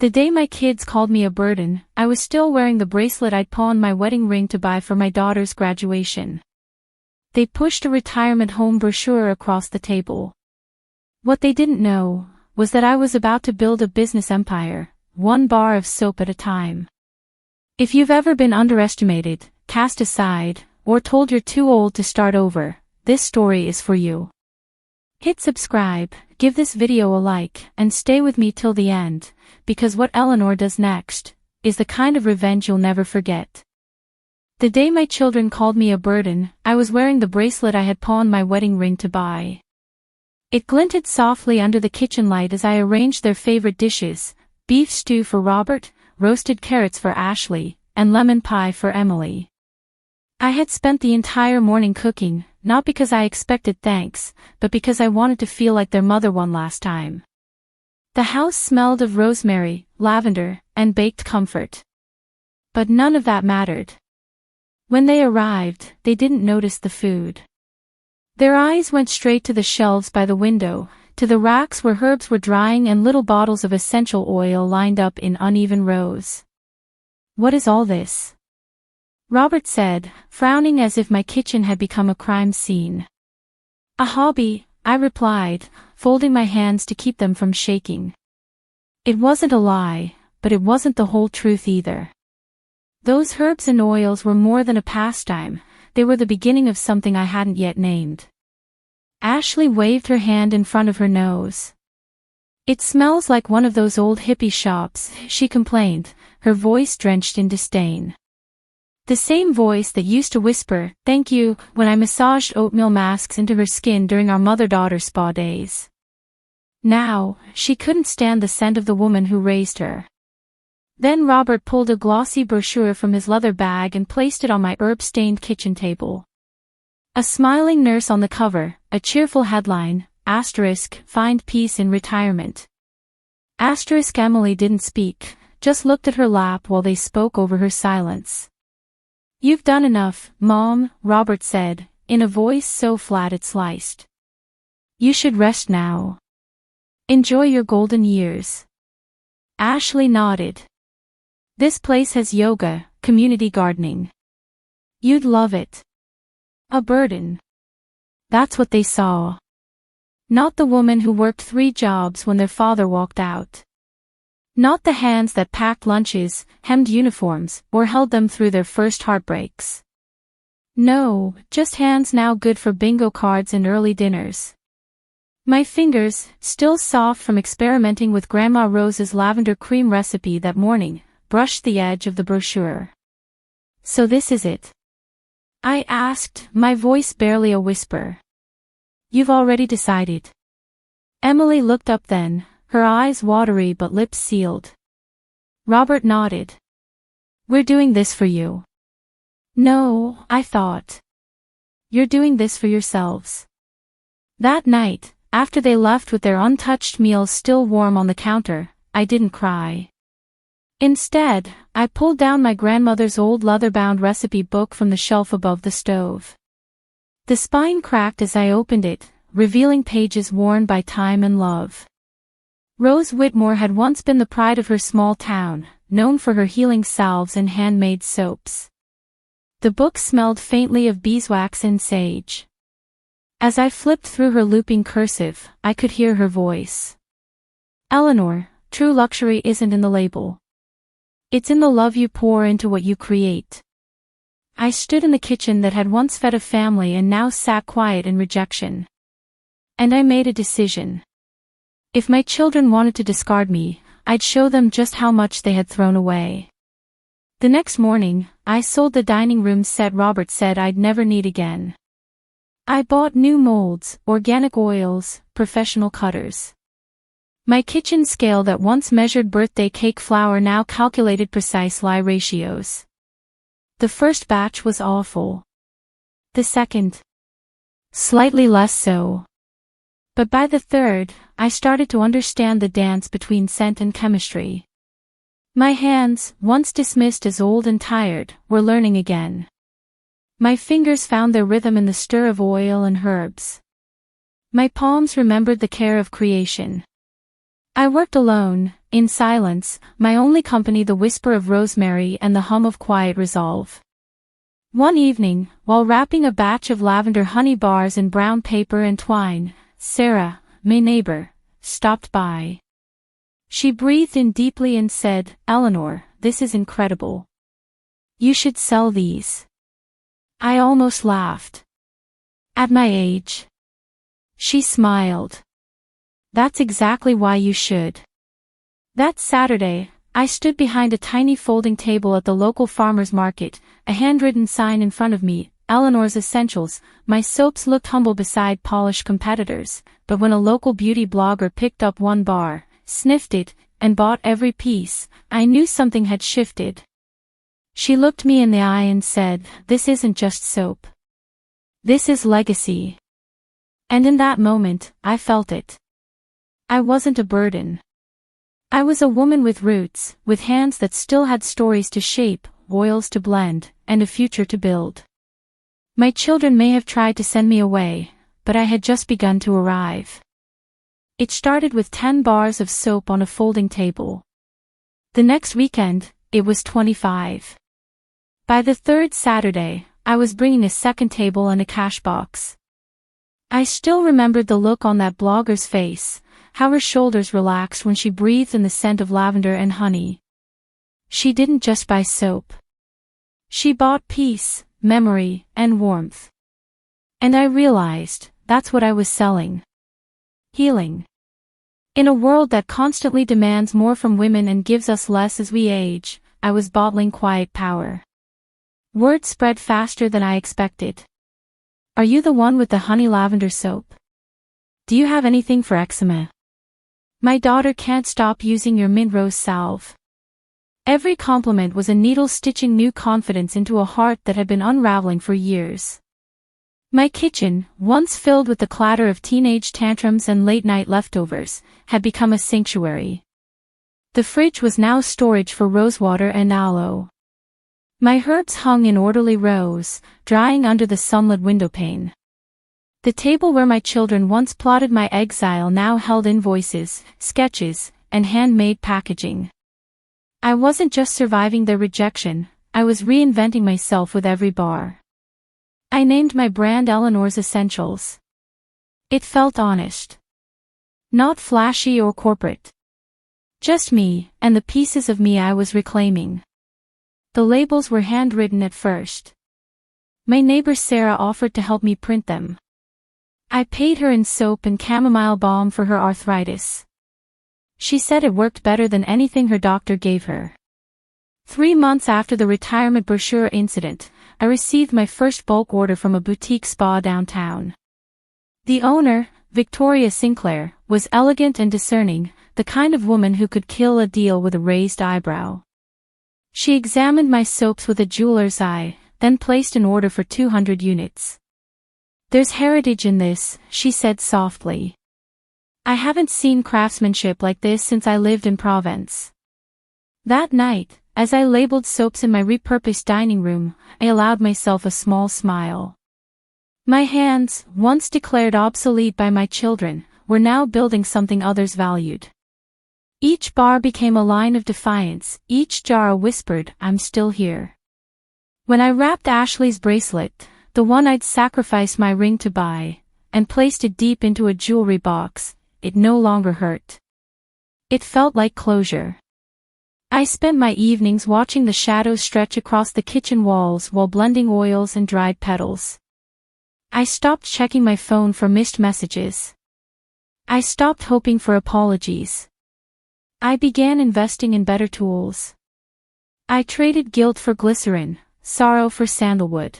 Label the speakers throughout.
Speaker 1: The day my kids called me a burden, I was still wearing the bracelet I'd pawned my wedding ring to buy for my daughter's graduation. They pushed a retirement home brochure across the table. What they didn't know was that I was about to build a business empire, one bar of soap at a time. If you've ever been underestimated, cast aside, or told you're too old to start over, this story is for you. Hit subscribe, give this video a like, and stay with me till the end, because what Eleanor does next is the kind of revenge you'll never forget. The day my children called me a burden, I was wearing the bracelet I had pawned my wedding ring to buy. It glinted softly under the kitchen light as I arranged their favorite dishes: beef stew for Robert, roasted carrots for Ashley, and lemon pie for Emily. I had spent the entire morning cooking, not because I expected thanks, but because I wanted to feel like their mother one last time. The house smelled of rosemary, lavender, and baked comfort. But none of that mattered. When they arrived, they didn't notice the food. Their eyes went straight to the shelves by the window, to the racks where herbs were drying and little bottles of essential oil lined up in uneven rows. "What is all this?" Robert said, frowning as if my kitchen had become a crime scene. "A hobby," I replied, folding my hands to keep them from shaking. It wasn't a lie, but it wasn't the whole truth either. Those herbs and oils were more than a pastime, they were the beginning of something I hadn't yet named. Ashley waved her hand in front of her nose. "It smells like one of those old hippie shops," she complained, her voice drenched in disdain. The same voice that used to whisper, "Thank you," when I massaged oatmeal masks into her skin during our mother-daughter spa days. Now, she couldn't stand the scent of the woman who raised her. Then Robert pulled a glossy brochure from his leather bag and placed it on my herb-stained kitchen table. A smiling nurse on the cover, a cheerful headline, *, "Find peace in retirement." * Emily didn't speak, just looked at her lap while they spoke over her silence. "You've done enough, Mom," Robert said, in a voice so flat it sliced. "You should rest now. Enjoy your golden years." Ashley nodded. "This place has yoga, community gardening. You'd love it." A burden. That's what they saw. Not the woman who worked 3 jobs when their father walked out. Not the hands that packed lunches, hemmed uniforms, or held them through their first heartbreaks. No, just hands now good for bingo cards and early dinners. My fingers, still soft from experimenting with Grandma Rose's lavender cream recipe that morning, brushed the edge of the brochure. "So this is it?" I asked, my voice barely a whisper. "You've already decided?" Emily looked up then, her eyes watery but lips sealed. Robert nodded. "We're doing this for you." "No," I thought. "You're doing this for yourselves." That night, after they left with their untouched meals still warm on the counter, I didn't cry. Instead, I pulled down my grandmother's old leather-bound recipe book from the shelf above the stove. The spine cracked as I opened it, revealing pages worn by time and love. Rose Whitmore had once been the pride of her small town, known for her healing salves and handmade soaps. The book smelled faintly of beeswax and sage. As I flipped through her looping cursive, I could hear her voice. "Eleanor, true luxury isn't in the label. It's in the love you pour into what you create." I stood in the kitchen that had once fed a family and now sat quiet in rejection. And I made a decision. If my children wanted to discard me, I'd show them just how much they had thrown away. The next morning, I sold the dining room set Robert said I'd never need again. I bought new molds, organic oils, professional cutters. My kitchen scale that once measured birthday cake flour now calculated precise lie ratios. The first batch was awful. The second, slightly less so. But by the third, I started to understand the dance between scent and chemistry. My hands, once dismissed as old and tired, were learning again. My fingers found their rhythm in the stir of oil and herbs. My palms remembered the care of creation. I worked alone, in silence, my only company the whisper of rosemary and the hum of quiet resolve. One evening, while wrapping a batch of lavender honey bars in brown paper and twine, Sarah, my neighbor, stopped by. She breathed in deeply and said, "Eleanor, this is incredible. You should sell these." I almost laughed. At my age? She smiled. "That's exactly why you should." That Saturday, I stood behind a tiny folding table at the local farmer's market, a handwritten sign in front of me, Eleanor's Essentials. My soaps looked humble beside polished competitors, but when a local beauty blogger picked up one bar, sniffed it, and bought every piece, I knew something had shifted. She looked me in the eye and said, "This isn't just soap. This is legacy." And in that moment, I felt it. I wasn't a burden. I was a woman with roots, with hands that still had stories to shape, oils to blend, and a future to build. My children may have tried to send me away, but I had just begun to arrive. It started with 10 bars of soap on a folding table. The next weekend, it was 25. By the third Saturday, I was bringing a second table and a cash box. I still remembered the look on that blogger's face, how her shoulders relaxed when she breathed in the scent of lavender and honey. She didn't just buy soap. She bought peace, memory, and warmth. And I realized, that's what I was selling. Healing. In a world that constantly demands more from women and gives us less as we age, I was bottling quiet power. Word spread faster than I expected. "Are you the one with the honey lavender soap? Do you have anything for eczema? My daughter can't stop using your mint rose salve." Every compliment was a needle stitching new confidence into a heart that had been unraveling for years. My kitchen, once filled with the clatter of teenage tantrums and late-night leftovers, had become a sanctuary. The fridge was now storage for rosewater and aloe. My herbs hung in orderly rows, drying under the sunlit windowpane. The table where my children once plotted my exile now held invoices, sketches, and handmade packaging. I wasn't just surviving their rejection, I was reinventing myself with every bar. I named my brand Eleanor's Essentials. It felt honest. Not flashy or corporate. Just me, and the pieces of me I was reclaiming. The labels were handwritten at first. My neighbor Sarah offered to help me print them. I paid her in soap and chamomile balm for her arthritis. She said it worked better than anything her doctor gave her. 3 months after the retirement brochure incident, I received my first bulk order from a boutique spa downtown. The owner, Victoria Sinclair, was elegant and discerning, the kind of woman who could kill a deal with a raised eyebrow. She examined my soaps with a jeweler's eye, then placed an order for 200 units. "There's heritage in this," she said softly. "I haven't seen craftsmanship like this since I lived in Provence." That night, as I labeled soaps in my repurposed dining room, I allowed myself a small smile. My hands, once declared obsolete by my children, were now building something others valued. Each bar became a line of defiance, each jar a whispered, "I'm still here." When I wrapped Ashley's bracelet, the one I'd sacrificed my ring to buy, and placed it deep into a jewelry box, it no longer hurt. It felt like closure. I spent my evenings watching the shadows stretch across the kitchen walls while blending oils and dried petals. I stopped checking my phone for missed messages. I stopped hoping for apologies. I began investing in better tools. I traded guilt for glycerin, sorrow for sandalwood.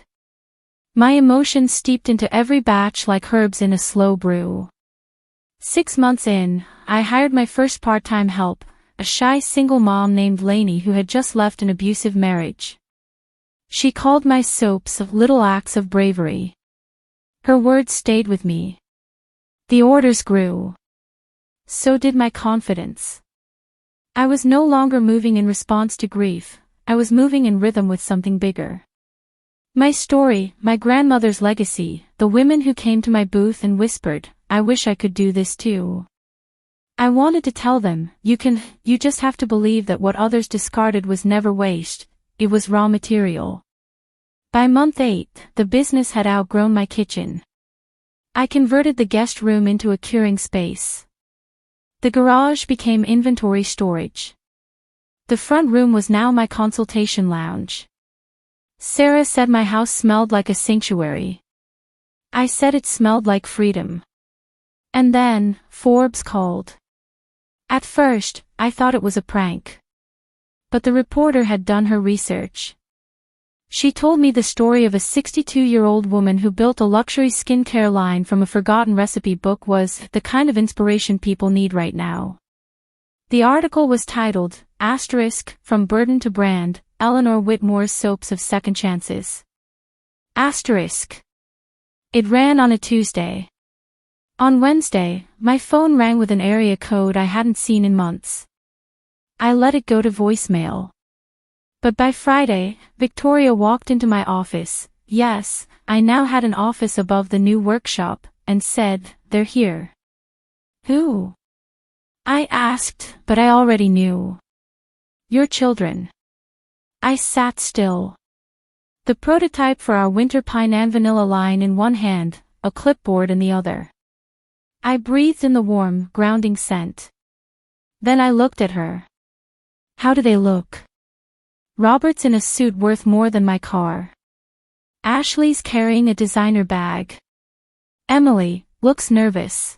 Speaker 1: My emotions steeped into every batch like herbs in a slow brew. 6 months in, I hired my first part-time help, a shy single mom named Lainey who had just left an abusive marriage. She called my soaps little acts of bravery. Her words stayed with me. The orders grew. So did my confidence. I was no longer moving in response to grief, I was moving in rhythm with something bigger. My story, my grandmother's legacy, the women who came to my booth and whispered, "I wish I could do this too." I wanted to tell them, you just have to believe that what others discarded was never waste, it was raw material. By month 8, the business had outgrown my kitchen. I converted the guest room into a curing space. The garage became inventory storage. The front room was now my consultation lounge. Sarah said my house smelled like a sanctuary. I said it smelled like freedom. And then, Forbes called. At first, I thought it was a prank. But the reporter had done her research. She told me the story of a 62-year-old woman who built a luxury skincare line from a forgotten recipe book was the kind of inspiration people need right now. The article was titled, From Burden to Brand, Eleanor Whitmore's Soaps of Second Chances. It ran on a Tuesday. On Wednesday, my phone rang with an area code I hadn't seen in months. I let it go to voicemail. But by Friday, Victoria walked into my office, yes, I now had an office above the new workshop, and said, "They're here." "Who?" I asked, but I already knew. "Your children." I sat still. The prototype for our winter pine and vanilla line in one hand, a clipboard in the other. I breathed in the warm, grounding scent. Then I looked at her. "How do they look?" "Robert's in a suit worth more than my car. Ashley's carrying a designer bag. Emily looks nervous."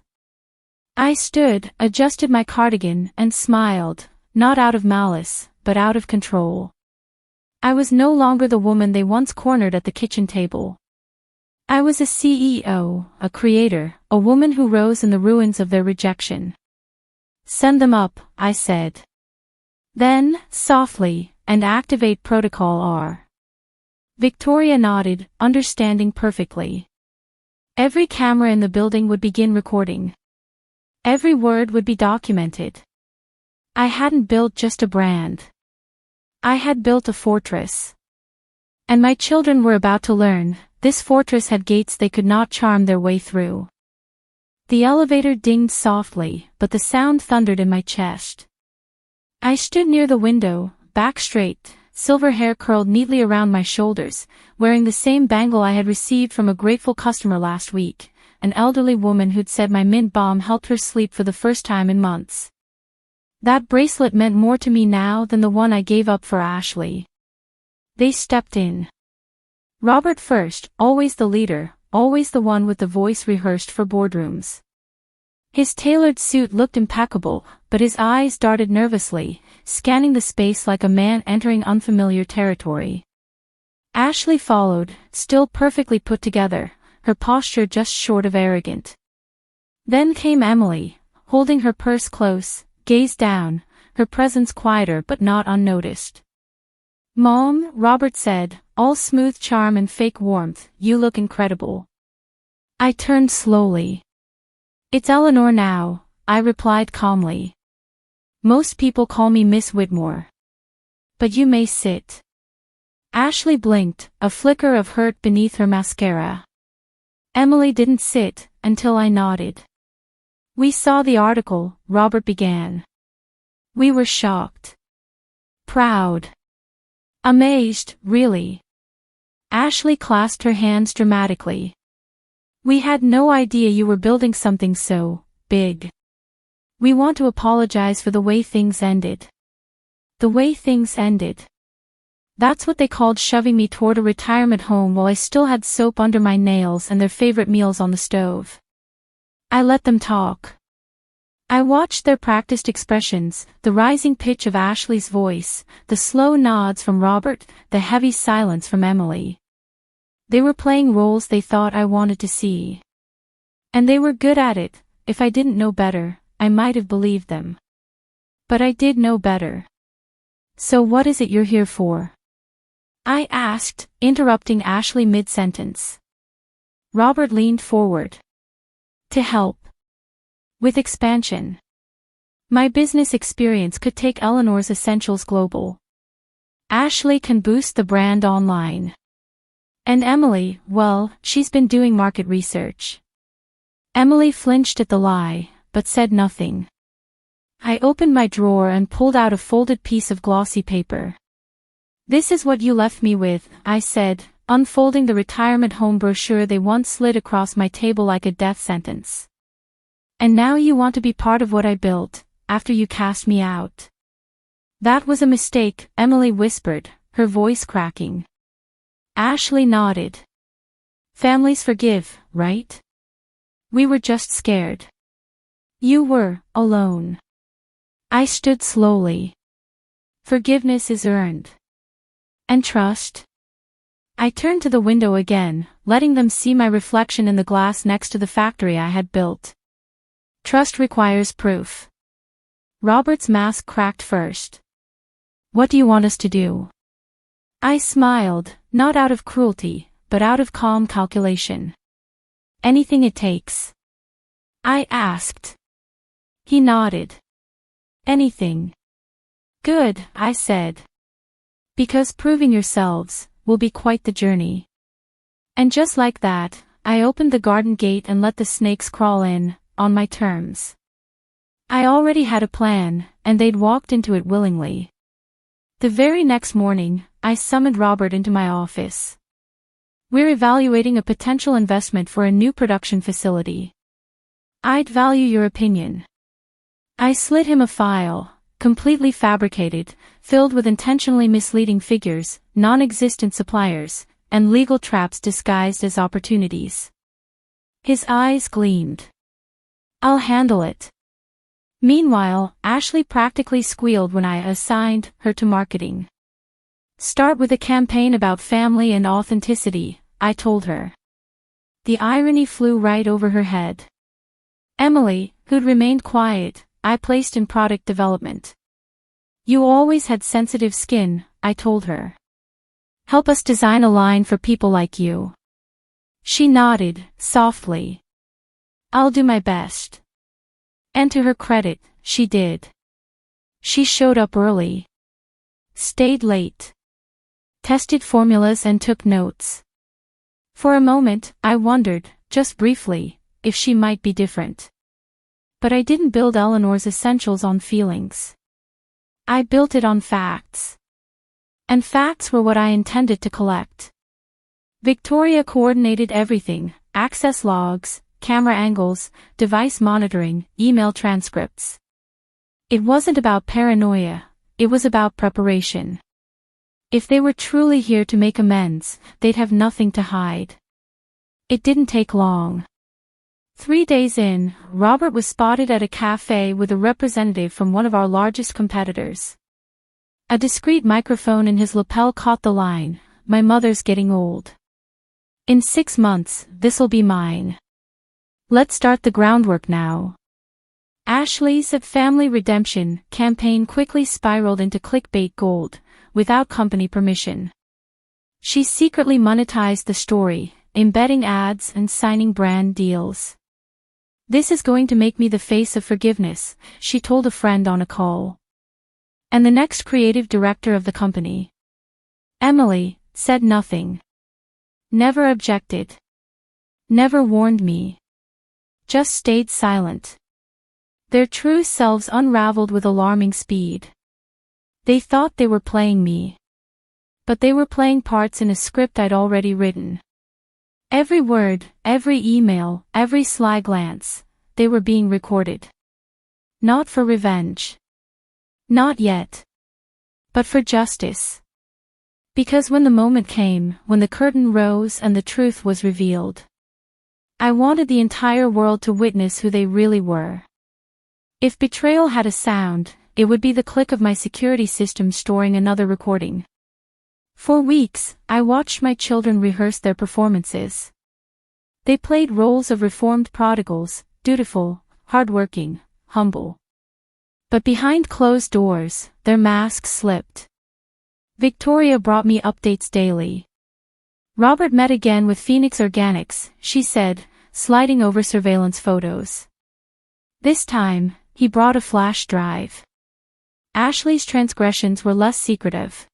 Speaker 1: I stood, adjusted my cardigan, and smiled, not out of malice, but out of control. I was no longer the woman they once cornered at the kitchen table. I was a CEO, a creator, a woman who rose in the ruins of their rejection. "Send them up," I said. Then, softly, "and activate Protocol R." Victoria nodded, understanding perfectly. Every camera in the building would begin recording. Every word would be documented. I hadn't built just a brand. I had built a fortress. And my children were about to learn, this fortress had gates they could not charm their way through. The elevator dinged softly, but the sound thundered in my chest. I stood near the window, back straight, silver hair curled neatly around my shoulders, wearing the same bangle I had received from a grateful customer last week, an elderly woman who'd said my mint balm helped her sleep for the first time in months. That bracelet meant more to me now than the one I gave up for Ashley. They stepped in. Robert first, always the leader, always the one with the voice rehearsed for boardrooms. His tailored suit looked impeccable, but his eyes darted nervously, scanning the space like a man entering unfamiliar territory. Ashley followed, still perfectly put together, her posture just short of arrogant. Then came Emily, holding her purse close, gaze down, her presence quieter but not unnoticed. "Mom," Robert said, all smooth charm and fake warmth, "you look incredible." I turned slowly. "It's Eleanor now," I replied calmly. "Most people call me Miss Whitmore. But you may sit." Ashley blinked, a flicker of hurt beneath her mascara. Emily didn't sit, until I nodded. "We saw the article," Robert began. "We were shocked. Proud. Amazed, really." Ashley clasped her hands dramatically. "We had no idea you were building something so big. We want to apologize for the way things ended." The way things ended. That's what they called shoving me toward a retirement home while I still had soap under my nails and their favorite meals on the stove. I let them talk. I watched their practiced expressions, the rising pitch of Ashley's voice, the slow nods from Robert, the heavy silence from Emily. They were playing roles they thought I wanted to see. And they were good at it. If I didn't know better, I might have believed them. But I did know better. "So what is it you're here for?" I asked, interrupting Ashley mid-sentence. Robert leaned forward. "To help. With expansion. My business experience could take Eleanor's essentials global. Ashley can boost the brand online. And Emily, well, she's been doing market research." Emily flinched at the lie, but said nothing. I opened my drawer and pulled out a folded piece of glossy paper. "This is what you left me with," I said, unfolding the retirement home brochure they once slid across my table like a death sentence. "And now you want to be part of what I built, after you cast me out." "That was a mistake," Emily whispered, her voice cracking. Ashley nodded. "Families forgive, right? We were just scared. You were alone." I stood slowly. "Forgiveness is earned. And trust?" I turned to the window again, letting them see my reflection in the glass next to the factory I had built. "Trust requires proof." Robert's mask cracked first. "What do you want us to do?" I smiled, not out of cruelty, but out of calm calculation. "Anything it takes." I asked. He nodded. "Anything." "Good," I said. "Because proving yourselves will be quite the journey." And just like that, I opened the garden gate and let the snakes crawl in, on my terms. I already had a plan, and they'd walked into it willingly. The very next morning, I summoned Robert into my office. "We're evaluating a potential investment for a new production facility. I'd value your opinion." I slid him a file, completely fabricated, filled with intentionally misleading figures, non-existent suppliers, and legal traps disguised as opportunities. His eyes gleamed. "I'll handle it." Meanwhile, Ashley practically squealed when I assigned her to marketing. "Start with a campaign about family and authenticity," I told her. The irony flew right over her head. Emily, who'd remained quiet, I placed in product development. "You always had sensitive skin," I told her. "Help us design a line for people like you." She nodded, softly. "I'll do my best." And to her credit, she did. She showed up early. Stayed late. Tested formulas and took notes. For a moment, I wondered, just briefly, if she might be different. But I didn't build Eleanor's essentials on feelings. I built it on facts. And facts were what I intended to collect. Victoria coordinated everything: access logs, camera angles, device monitoring, email transcripts. It wasn't about paranoia, it was about preparation. If they were truly here to make amends, they'd have nothing to hide. It didn't take long. 3 days in, Robert was spotted at a cafe with a representative from one of our largest competitors. A discreet microphone in his lapel caught the line, "My mother's getting old. In 6 months, this'll be mine. Let's start the groundwork now." Ashley's Family Redemption campaign quickly spiraled into clickbait gold, without company permission. She secretly monetized the story, embedding ads and signing brand deals. "This is going to make me the face of forgiveness," she told a friend on a call. And the next creative director of the company, Emily, said nothing. Never objected. Never warned me. Just stayed silent. Their true selves unraveled with alarming speed. They thought they were playing me. But they were playing parts in a script I'd already written. Every word, every email, every sly glance, they were being recorded. Not for revenge. Not yet. But for justice. Because when the moment came, when the curtain rose and the truth was revealed, I wanted the entire world to witness who they really were. If betrayal had a sound, it would be the click of my security system storing another recording. For weeks, I watched my children rehearse their performances. They played roles of reformed prodigals, dutiful, hardworking, humble. But behind closed doors, their masks slipped. Victoria brought me updates daily. "Robert met again with Phoenix Organics," she said, sliding over surveillance photos. This time, he brought a flash drive. Ashley's transgressions were less secretive.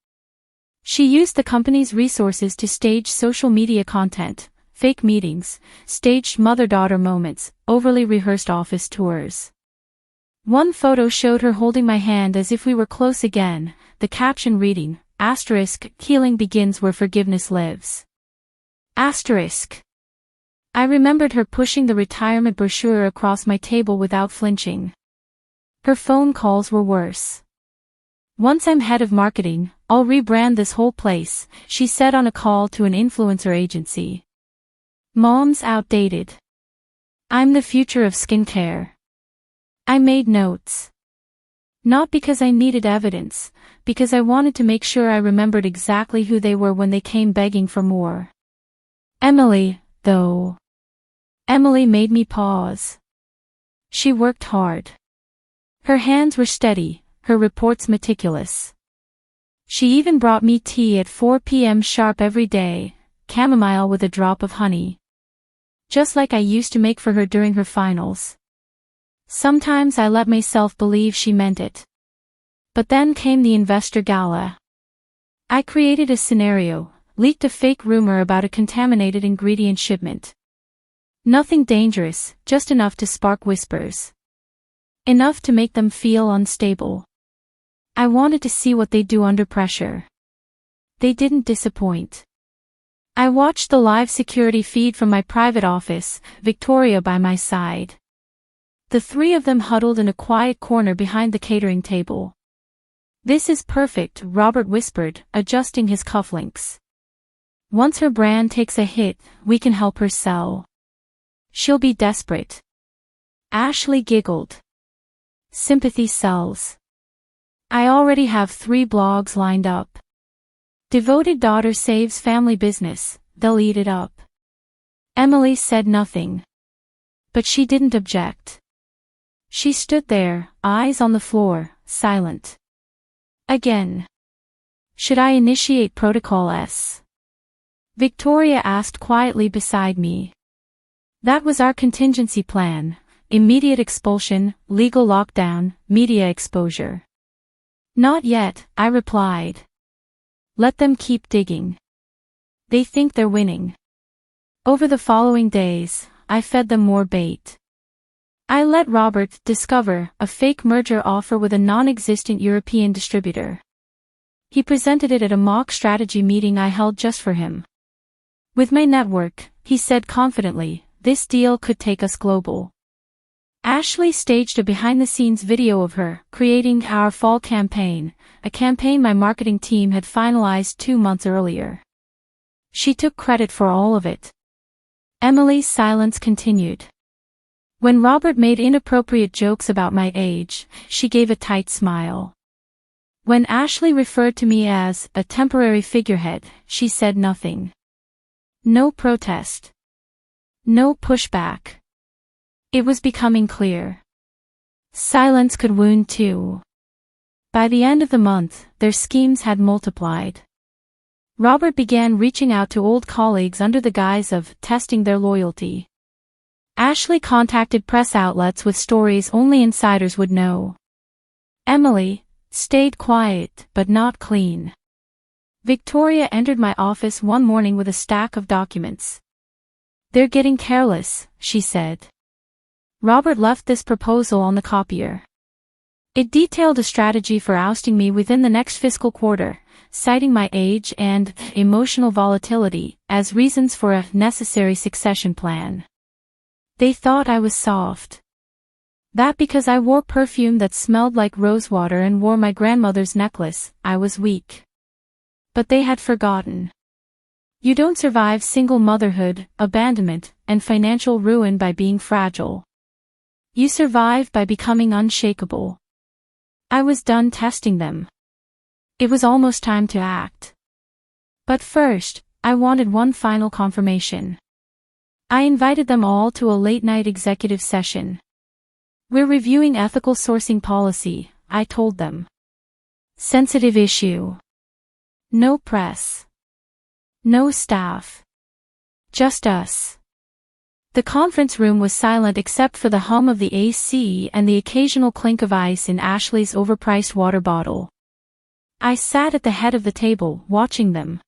Speaker 1: She used the company's resources to stage social media content, fake meetings, staged mother-daughter moments, overly rehearsed office tours. One photo showed her holding my hand as if we were close again, the caption reading, "Healing begins where forgiveness lives." I remembered her pushing the retirement brochure across my table without flinching. Her phone calls were worse. "Once I'm head of marketing, I'll rebrand this whole place," she said on a call to an influencer agency. "Mom's outdated. I'm the future of skincare." I made notes. Not because I needed evidence, because I wanted to make sure I remembered exactly who they were when they came begging for more. Emily, though. Emily made me pause. She worked hard. Her hands were steady, her reports meticulous. She even brought me tea at 4 p.m. sharp every day, chamomile with a drop of honey. Just like I used to make for her during her finals. Sometimes I let myself believe she meant it. But then came the investor gala. I created a scenario, leaked a fake rumor about a contaminated ingredient shipment. Nothing dangerous, just enough to spark whispers. Enough to make them feel unstable. I wanted to see what they'd do under pressure. They didn't disappoint. I watched the live security feed from my private office, Victoria by my side. The three of them huddled in a quiet corner behind the catering table. "This is perfect," Robert whispered, adjusting his cufflinks. "Once her brand takes a hit, we can help her sell. She'll be desperate." Ashley giggled. "Sympathy sells. I already have 3 blogs lined up. Devoted daughter saves family business, they'll eat it up." Emily said nothing. But she didn't object. She stood there, eyes on the floor, silent. Again. "Should I initiate Protocol S?" Victoria asked quietly beside me. That was our contingency plan: immediate expulsion, legal lockdown, media exposure. "Not yet," I replied. "Let them keep digging. They think they're winning." Over the following days, I fed them more bait. I let Robert discover a fake merger offer with a non-existent European distributor. He presented it at a mock strategy meeting I held just for him. "With my network," he said confidently, "this deal could take us global." Ashley staged a behind-the-scenes video of her creating our fall campaign, a campaign my marketing team had finalized 2 months earlier. She took credit for all of it. Emily's silence continued. When Robert made inappropriate jokes about my age, she gave a tight smile. When Ashley referred to me as a temporary figurehead, she said nothing. No protest. No pushback. It was becoming clear. Silence could wound too. By the end of the month, their schemes had multiplied. Robert began reaching out to old colleagues under the guise of testing their loyalty. Ashley contacted press outlets with stories only insiders would know. Emily stayed quiet, but not clean. Victoria entered my office one morning with a stack of documents. "They're getting careless," she said. Robert left this proposal on the copier. It detailed a strategy for ousting me within the next fiscal quarter, citing my age and emotional volatility as reasons for a necessary succession plan. They thought I was soft. That because I wore perfume that smelled like rosewater and wore my grandmother's necklace, I was weak. But they had forgotten. You don't survive single motherhood, abandonment, and financial ruin by being fragile. You survive by becoming unshakable. I was done testing them. It was almost time to act. But first, I wanted one final confirmation. I invited them all to a late-night executive session. "We're reviewing ethical sourcing policy," I told them. "Sensitive issue. No press. No staff. Just us." The conference room was silent except for the hum of the AC and the occasional clink of ice in Ashley's overpriced water bottle. I sat at the head of the table, watching them.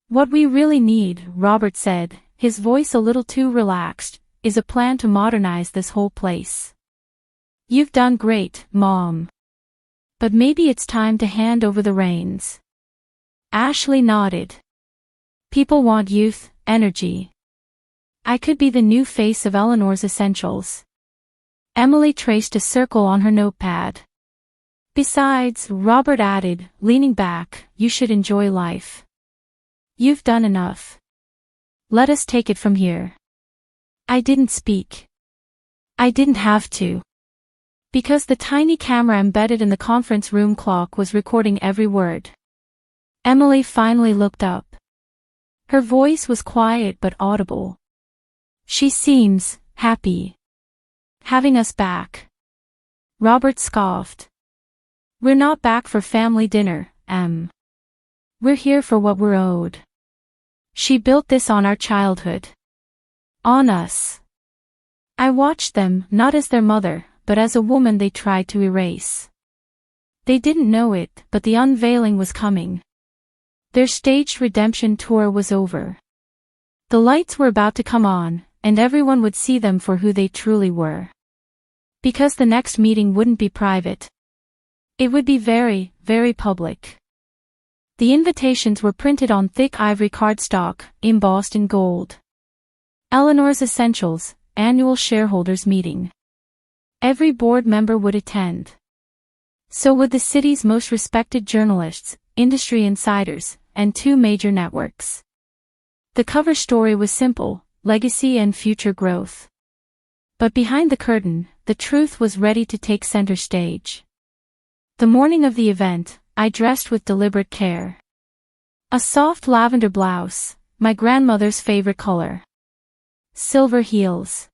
Speaker 1: "What we really need," Robert said, his voice a little too relaxed, "is a plan to modernize this whole place. You've done great, Mom. But maybe it's time to hand over the reins. Ashley nodded. People want youth, energy. I could be the new face of Eleanor's Essentials. Emily traced a circle on her notepad. Besides, Robert added, leaning back, you should enjoy life. You've done enough. Let us take it from here. I didn't speak. I didn't have to. Because the tiny camera embedded in the conference room clock was recording every word. Emily finally looked up. Her voice was quiet but audible. She seems happy. Having us back. Robert scoffed. We're not back for family dinner, Em. We're here for what we're owed. She built this on our childhood. On us. I watched them, not as their mother, but as a woman they tried to erase. They didn't know it, but the unveiling was coming. Their staged redemption tour was over. The lights were about to come on, and everyone would see them for who they truly were. Because the next meeting wouldn't be private. It would be very, very public. The invitations were printed on thick ivory cardstock, embossed in gold. Eleanor's Essentials, Annual Shareholders Meeting. Every board member would attend. So would the city's most respected journalists, industry insiders, and 2 major networks. The cover story was simple, legacy and future growth. But behind the curtain, the truth was ready to take center stage. The morning of the event, I dressed with deliberate care. A soft lavender blouse, my grandmother's favorite color. Silver heels.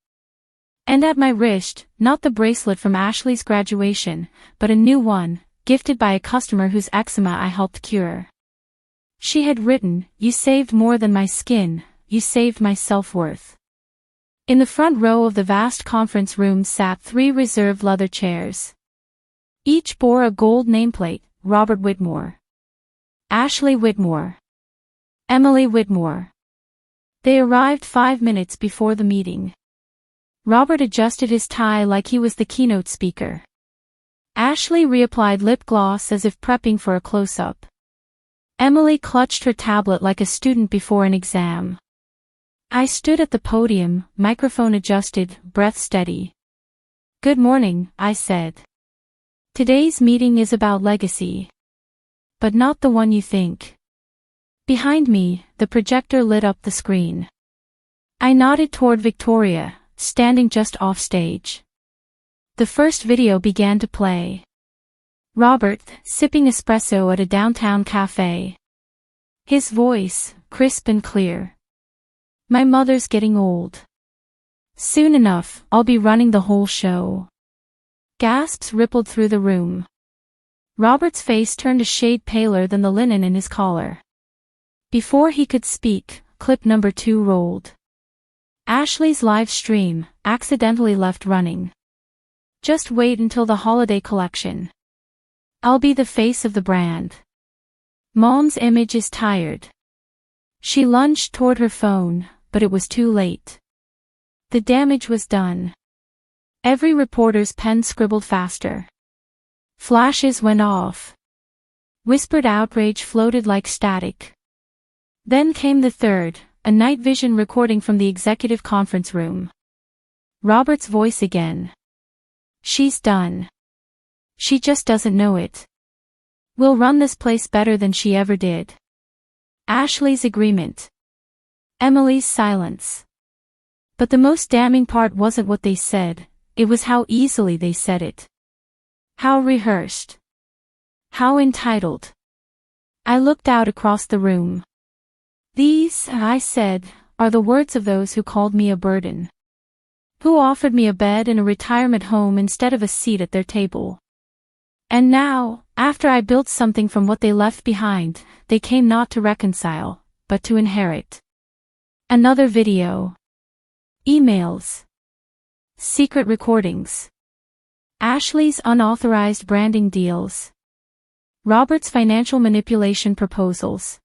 Speaker 1: And at my wrist, not the bracelet from Ashley's graduation, but a new one, gifted by a customer whose eczema I helped cure. She had written, "You saved more than my skin, you saved my self-worth." In the front row of the vast conference room sat 3 reserved leather chairs. Each bore a gold nameplate, Robert Whitmore. Ashley Whitmore. Emily Whitmore. They arrived 5 minutes before the meeting. Robert adjusted his tie like he was the keynote speaker. Ashley reapplied lip gloss as if prepping for a close-up. Emily clutched her tablet like a student before an exam. I stood at the podium, microphone adjusted, breath steady. "Good morning," I said. "Today's meeting is about legacy. But not the one you think." Behind me, the projector lit up the screen. I nodded toward Victoria, standing just off stage. The first video began to play. Robert, sipping espresso at a downtown cafe. His voice, crisp and clear. "My mother's getting old. Soon enough, I'll be running the whole show." Gasps rippled through the room. Robert's face turned a shade paler than the linen in his collar. Before he could speak, clip number 2 rolled. Ashley's live stream, accidentally left running. "Just wait until the holiday collection. I'll be the face of the brand. Mom's image is tired." She lunged toward her phone, but it was too late. The damage was done. Every reporter's pen scribbled faster. Flashes went off. Whispered outrage floated like static. Then came the third, a night vision recording from the executive conference room. Robert's voice again. "She's done. She just doesn't know it. We'll run this place better than she ever did." Ashley's agreement. Emily's silence. But the most damning part wasn't what they said, it was how easily they said it. How rehearsed. How entitled. I looked out across the room. "These," I said, "are the words of those who called me a burden. Who offered me a bed in a retirement home instead of a seat at their table. And now, after I built something from what they left behind, they came not to reconcile, but to inherit." Another video. Emails. Secret recordings. Ashley's unauthorized branding deals. Robert's financial manipulation proposals.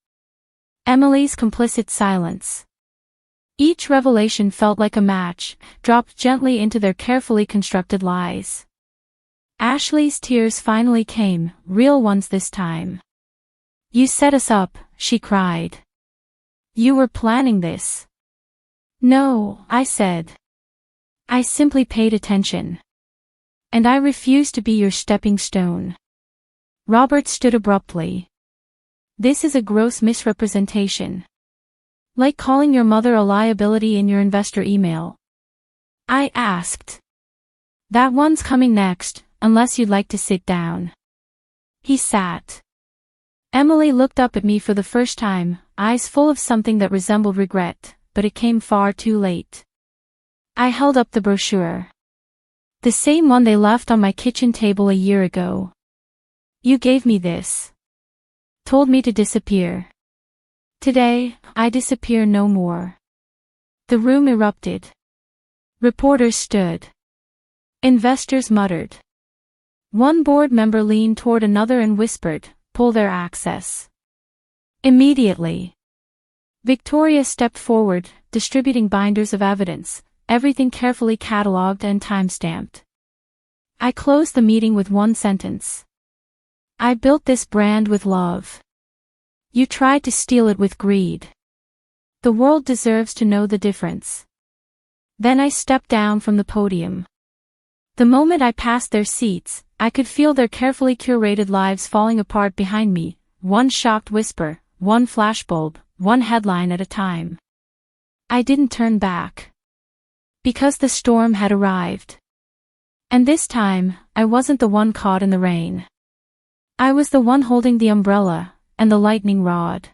Speaker 1: Emily's complicit silence. Each revelation felt like a match, dropped gently into their carefully constructed lies. Ashley's tears finally came, real ones this time. "You set us up," she cried. "You were planning this." "No," I said. "I simply paid attention. And I refuse to be your stepping stone." Robert stood abruptly. "This is a gross misrepresentation. Like calling your mother a liability in your investor email." I asked. "That one's coming next, unless you'd like to sit down." He sat. Emily looked up at me for the first time, eyes full of something that resembled regret, but it came far too late. I held up the brochure. "The same one they left on my kitchen table a year ago. You gave me this. Told me to disappear. Today, I disappear no more." The room erupted. Reporters stood. Investors muttered. One board member leaned toward another and whispered, "Pull their access." Immediately, Victoria stepped forward, distributing binders of evidence, everything carefully catalogued and time-stamped. I closed the meeting with one sentence. "I built this brand with love. You tried to steal it with greed. The world deserves to know the difference." Then I stepped down from the podium. The moment I passed their seats, I could feel their carefully curated lives falling apart behind me, one shocked whisper, one flashbulb, one headline at a time. I didn't turn back. Because the storm had arrived. And this time, I wasn't the one caught in the rain. I was the one holding the umbrella and the lightning rod.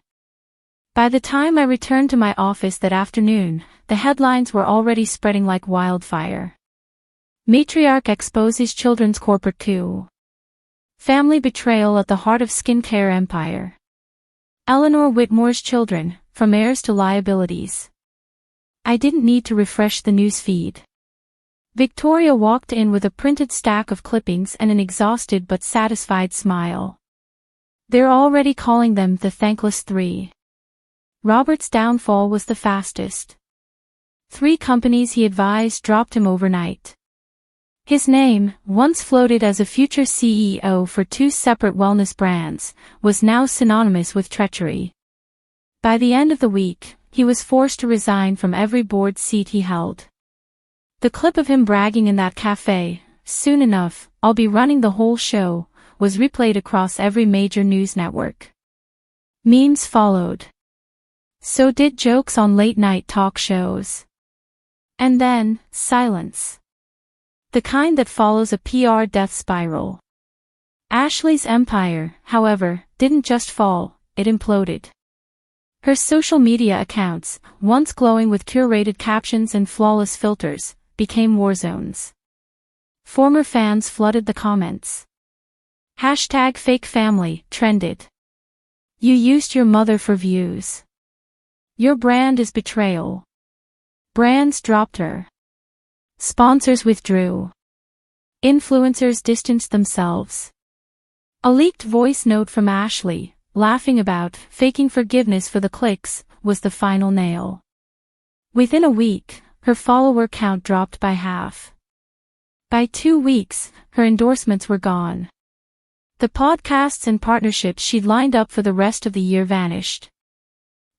Speaker 1: By the time I returned to my office that afternoon, the headlines were already spreading like wildfire. Matriarch exposes children's corporate coup. Family betrayal at the heart of skincare empire. Eleanor Whitmore's children, from heirs to liabilities. I didn't need to refresh the news feed. Victoria walked in with a printed stack of clippings and an exhausted but satisfied smile. "They're already calling them the Thankless Three." Robert's downfall was the fastest. 3 companies he advised dropped him overnight. His name, once floated as a future CEO for 2 separate wellness brands, was now synonymous with treachery. By the end of the week, he was forced to resign from every board seat he held. The clip of him bragging in that cafe, "Soon enough, I'll be running the whole show," was replayed across every major news network. Memes followed. So did jokes on late-night talk shows. And then, silence. The kind that follows a PR death spiral. Ashley's empire, however, didn't just fall, it imploded. Her social media accounts, once glowing with curated captions and flawless filters, became war zones. Former fans flooded the comments. #FakeFamily trended. "You used your mother for views. Your brand is betrayal." Brands dropped her. Sponsors withdrew. Influencers distanced themselves. A leaked voice note from Ashley, laughing about faking forgiveness for the clicks, was the final nail. Within a week, her follower count dropped by half. By 2 weeks, her endorsements were gone. The podcasts and partnerships she'd lined up for the rest of the year vanished.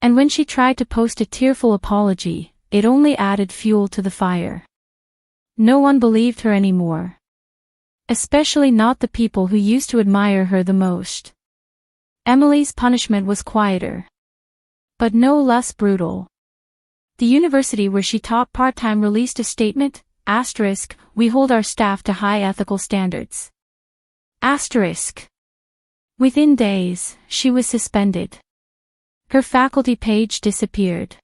Speaker 1: And when she tried to post a tearful apology, it only added fuel to the fire. No one believed her anymore. Especially not the people who used to admire her the most. Emily's punishment was quieter. But no less brutal. The university where she taught part-time released a statement, *, "We hold our staff to high ethical standards." *. Within days, she was suspended. Her faculty page disappeared.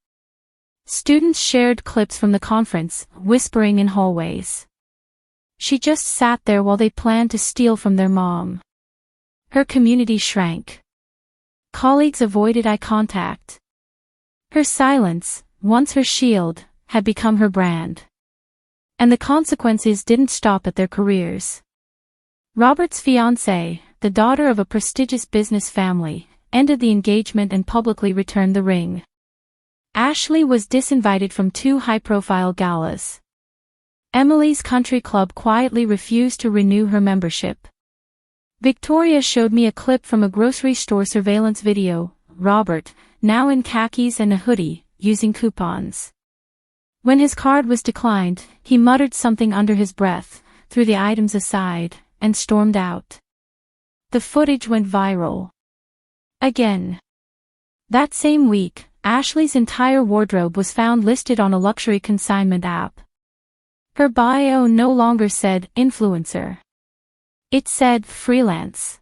Speaker 1: Students shared clips from the conference, whispering in hallways. She just sat there while they planned to steal from their mom. Her community shrank. Colleagues avoided eye contact. Her silence, once her shield, had become her brand. And the consequences didn't stop at their careers. Robert's fiancée, the daughter of a prestigious business family, ended the engagement and publicly returned the ring. Ashley was disinvited from 2 high-profile galas. Emily's country club quietly refused to renew her membership. Victoria showed me a clip from a grocery store surveillance video. Robert, now in khakis and a hoodie, using coupons. When his card was declined, he muttered something under his breath, threw the items aside, and stormed out. The footage went viral. Again. That same week, Ashley's entire wardrobe was found listed on a luxury consignment app. Her bio no longer said influencer. It said freelance.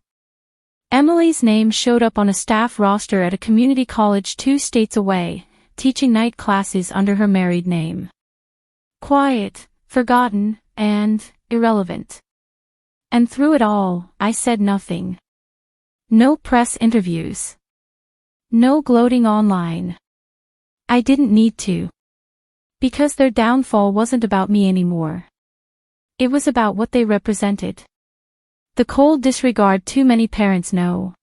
Speaker 1: Emily's name showed up on a staff roster at a community college 2 states away, teaching night classes under her married name. Quiet, forgotten, and irrelevant. And through it all, I said nothing. No press interviews. No gloating online. I didn't need to. Because their downfall wasn't about me anymore. It was about what they represented. The cold disregard too many parents know.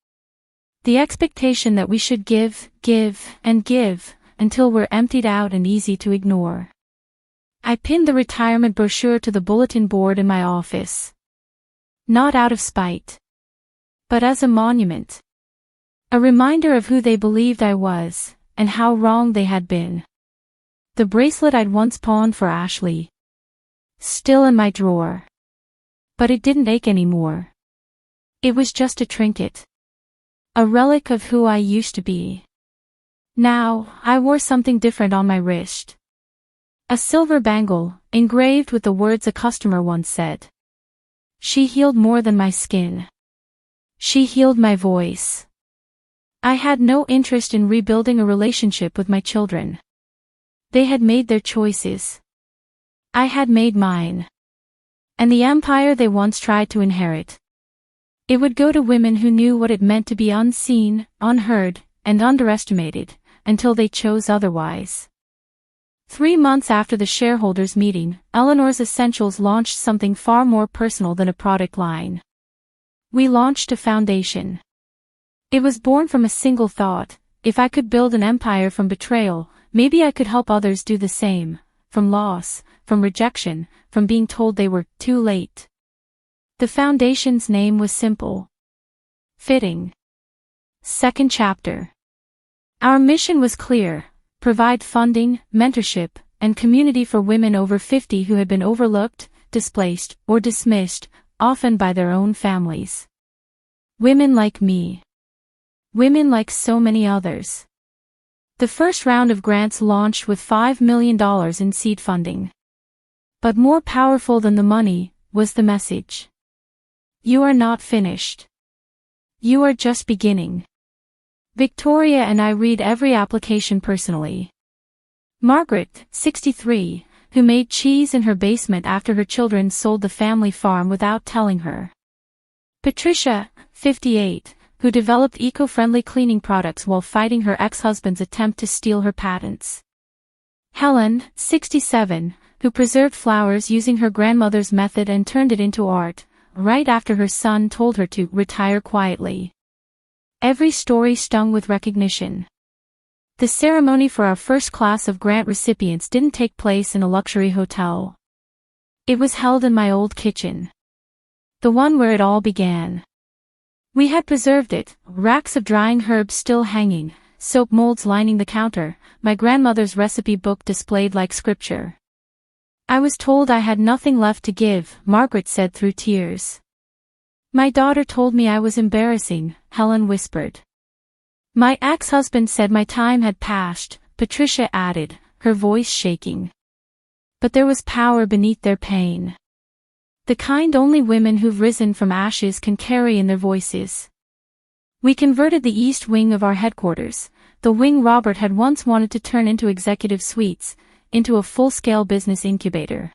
Speaker 1: The expectation that we should give, and give, until we're emptied out and easy to ignore. I pinned the retirement brochure to the bulletin board in my office. Not out of spite. But as a monument. A reminder of who they believed I was, and how wrong they had been. The bracelet I'd once pawned for Ashley. Still in my drawer. But it didn't ache anymore. It was just a trinket. A relic of who I used to be. Now, I wore something different on my wrist. A silver bangle, engraved with the words a customer once said. She healed more than my skin. She healed my voice. I had no interest in rebuilding a relationship with my children. They had made their choices. I had made mine. And the empire they once tried to inherit. It would go to women who knew what it meant to be unseen, unheard, and underestimated, until they chose otherwise. 3 months after the shareholders' meeting, Eleanor's Essentials launched something far more personal than a product line. We launched a foundation. It was born from a single thought: if I could build an empire from betrayal, maybe I could help others do the same, from loss, from rejection, from being told they were too late. The foundation's name was simple. Fitting. Second chapter. Our mission was clear: provide funding, mentorship, and community for women over 50 who had been overlooked, displaced, or dismissed, often by their own families. Women like me. Women like so many others. The first round of grants launched with $5 million in seed funding. But more powerful than the money was the message. You are not finished. You are just beginning. Victoria and I read every application personally. Margaret, 63, who made cheese in her basement after her children sold the family farm without telling her. Patricia, 58, who developed eco-friendly cleaning products while fighting her ex-husband's attempt to steal her patents. Helen, 67, who preserved flowers using her grandmother's method and turned it into art, right after her son told her to retire quietly. Every story stung with recognition. The ceremony for our first class of grant recipients didn't take place in a luxury hotel. It was held in my old kitchen. The one where it all began. We had preserved it, racks of drying herbs still hanging, soap molds lining the counter, my grandmother's recipe book displayed like scripture. I was told I had nothing left to give, Margaret said through tears. My daughter told me I was embarrassing, Helen whispered. My ex-husband said my time had passed, Patricia added, her voice shaking. But there was power beneath their pain. The kind only women who've risen from ashes can carry in their voices. We converted the east wing of our headquarters, the wing Robert had once wanted to turn into executive suites, into a full-scale business incubator.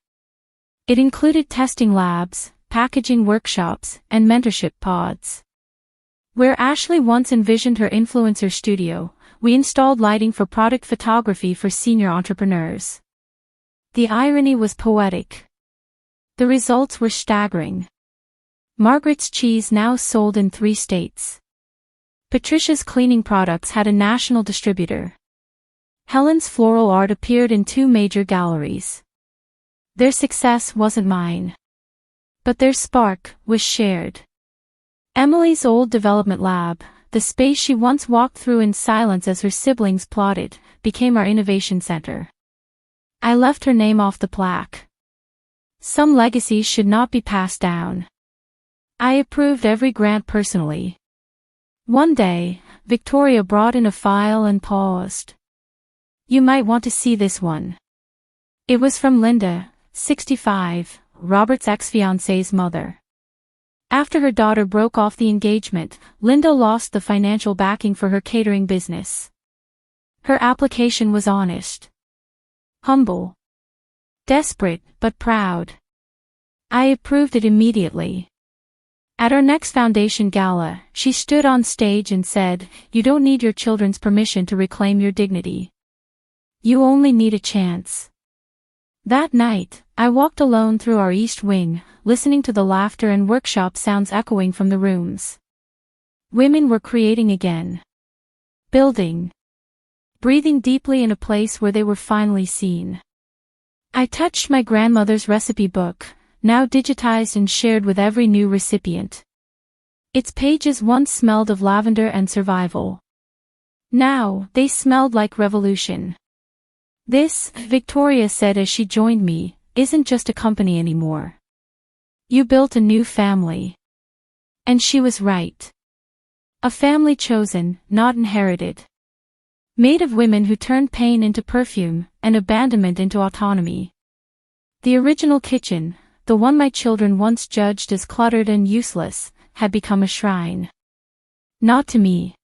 Speaker 1: It included testing labs, packaging workshops, and mentorship pods. Where Ashley once envisioned her influencer studio, we installed lighting for product photography for senior entrepreneurs. The irony was poetic. The results were staggering. Margaret's cheese now sold in 3 states. Patricia's cleaning products had a national distributor. Helen's floral art appeared in 2 major galleries. Their success wasn't mine. But their spark was shared. Emily's old development lab, the space she once walked through in silence as her siblings plotted, became our innovation center. I left her name off the plaque. Some legacies should not be passed down. I approved every grant personally. One day, Victoria brought in a file and paused. "You might want to see this one." It was from Linda, 65, Robert's ex-fiancée's mother. After her daughter broke off the engagement, Linda lost the financial backing for her catering business. Her application was honest. Humble. Desperate, but proud. I approved it immediately. At our next foundation gala, she stood on stage and said, "You don't need your children's permission to reclaim your dignity. You only need a chance." That night, I walked alone through our East Wing, listening to the laughter and workshop sounds echoing from the rooms. Women were creating again. Building. Breathing deeply in a place where they were finally seen. I touched my grandmother's recipe book, now digitized and shared with every new recipient. Its pages once smelled of lavender and survival. Now, they smelled like revolution. "This," Victoria said as she joined me, "isn't just a company anymore. You built a new family." And she was right. A family chosen, not inherited. Made of women who turned pain into perfume, and abandonment into autonomy. The original kitchen, the one my children once judged as cluttered and useless, had become a shrine. Not to me.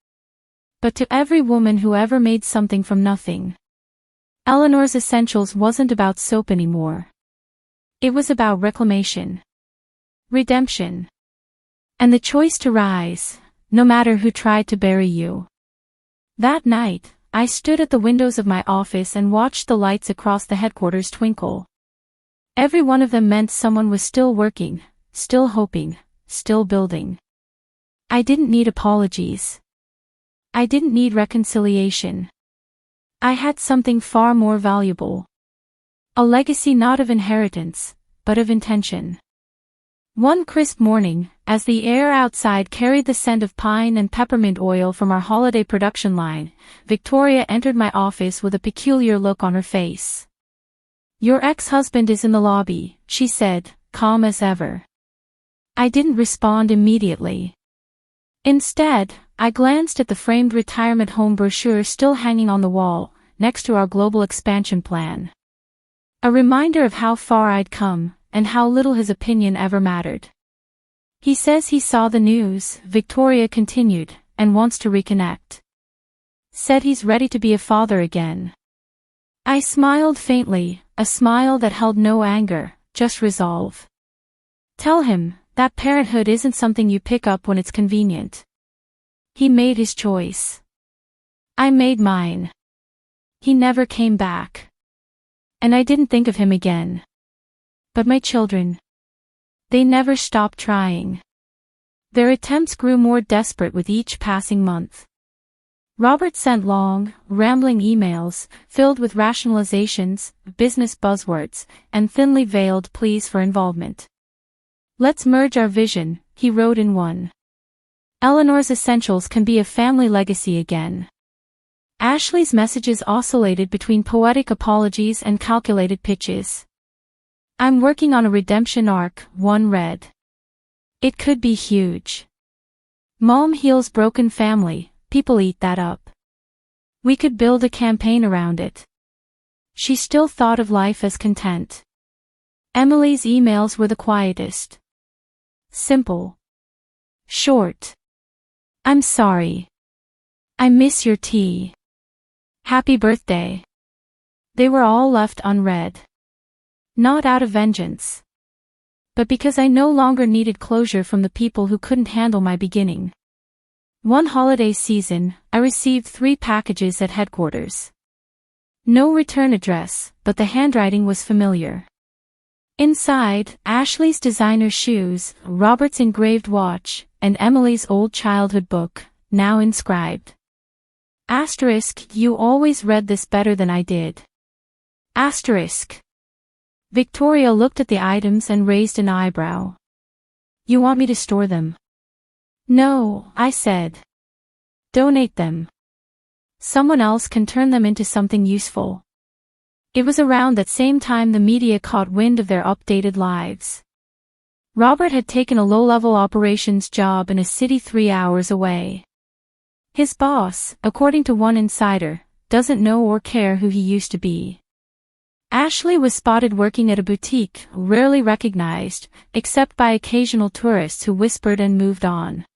Speaker 1: But to every woman who ever made something from nothing. Eleanor's Essentials wasn't about soap anymore. It was about reclamation. Redemption. And the choice to rise, no matter who tried to bury you. That night, I stood at the windows of my office and watched the lights across the headquarters twinkle. Every one of them meant someone was still working, still hoping, still building. I didn't need apologies. I didn't need reconciliation. I had something far more valuable. A legacy not of inheritance, but of intention. One crisp morning, as the air outside carried the scent of pine and peppermint oil from our holiday production line, Victoria entered my office with a peculiar look on her face. "Your ex-husband is in the lobby," she said, calm as ever. I didn't respond immediately. Instead, I glanced at the framed retirement home brochure still hanging on the wall, next to our global expansion plan. A reminder of how far I'd come, and how little his opinion ever mattered. "He says he saw the news," Victoria continued, "and wants to reconnect. Said he's ready to be a father again." I smiled faintly, a smile that held no anger, just resolve. "Tell him that parenthood isn't something you pick up when it's convenient. He made his choice. I made mine. He never came back. And I didn't think of him again. But my children. They never stopped trying. Their attempts grew more desperate with each passing month. Robert sent long, rambling emails, filled with rationalizations, business buzzwords, and thinly veiled pleas for involvement. "Let's merge our vision," he wrote in one. "Eleanor's Essentials can be a family legacy again." Ashley's messages oscillated between poetic apologies and calculated pitches. "I'm working on a redemption arc," one read. "It could be huge. Mom heals broken family, people eat that up. We could build a campaign around it." She still thought of life as content. Emily's emails were the quietest. Simple. Short. "I'm sorry. I miss your tea. Happy birthday." They were all left unread. Not out of vengeance. But because I no longer needed closure from the people who couldn't handle my beginning. One holiday season, I received 3 packages at headquarters. No return address, but the handwriting was familiar. Inside, Ashley's designer shoes, Robert's engraved watch, and Emily's old childhood book, now inscribed. Asterisk, "You always read this better than I did." Asterisk. Victoria looked at the items and raised an eyebrow. You want me to store them? No, I said. Donate them. Someone else can turn them into something useful. It was around that same time the media caught wind of their updated lives. Robert had taken a low-level operations job in a city 3 hours away. His boss, according to one insider, doesn't know or care who he used to be. Ashley was spotted working at a boutique, rarely recognized, except by occasional tourists who whispered and moved on.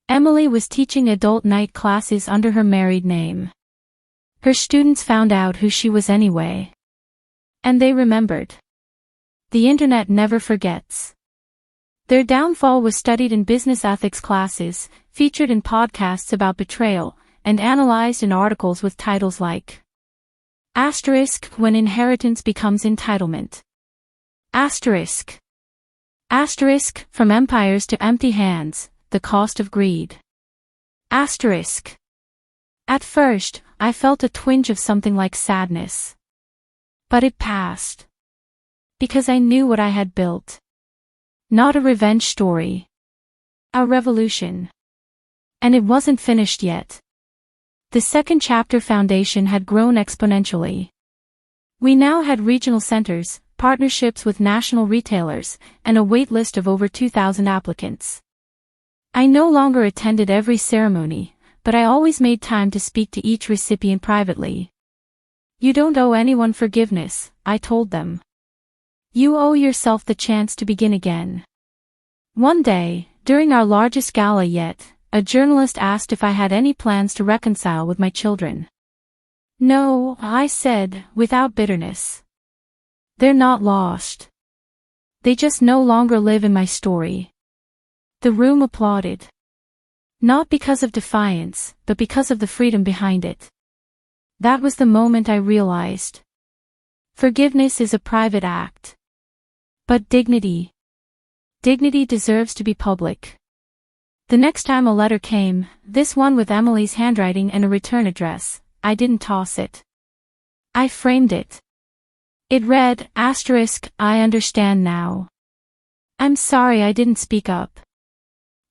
Speaker 1: Emily was teaching adult night classes under her married name. Her students found out who she was anyway. And they remembered. The internet never forgets. Their downfall was studied in business ethics classes, featured in podcasts about betrayal, and analyzed in articles with titles like Asterisk, when inheritance becomes entitlement. Asterisk. Asterisk, from empires to empty hands, the cost of greed. Asterisk. At first, I felt a twinge of something like sadness. But it passed. Because I knew what I had built. Not a revenge story. A revolution. And it wasn't finished yet. The second chapter foundation had grown exponentially. We now had regional centers, partnerships with national retailers, and a wait list of over 2,000 applicants. I no longer attended every ceremony, but I always made time to speak to each recipient privately. You don't owe anyone forgiveness, I told them. You owe yourself the chance to begin again. One day, during our largest gala yet, a journalist asked if I had any plans to reconcile with my children. No, I said, without bitterness. They're not lost. They just no longer live in my story. The room applauded. Not because of defiance, but because of the freedom behind it. That was the moment I realized. Forgiveness is a private act. But dignity deserves to be public. The next time a letter came, this one with Emily's handwriting and a return address, I didn't toss it. I framed it. It read, asterisk, I understand now. I'm sorry I didn't speak up.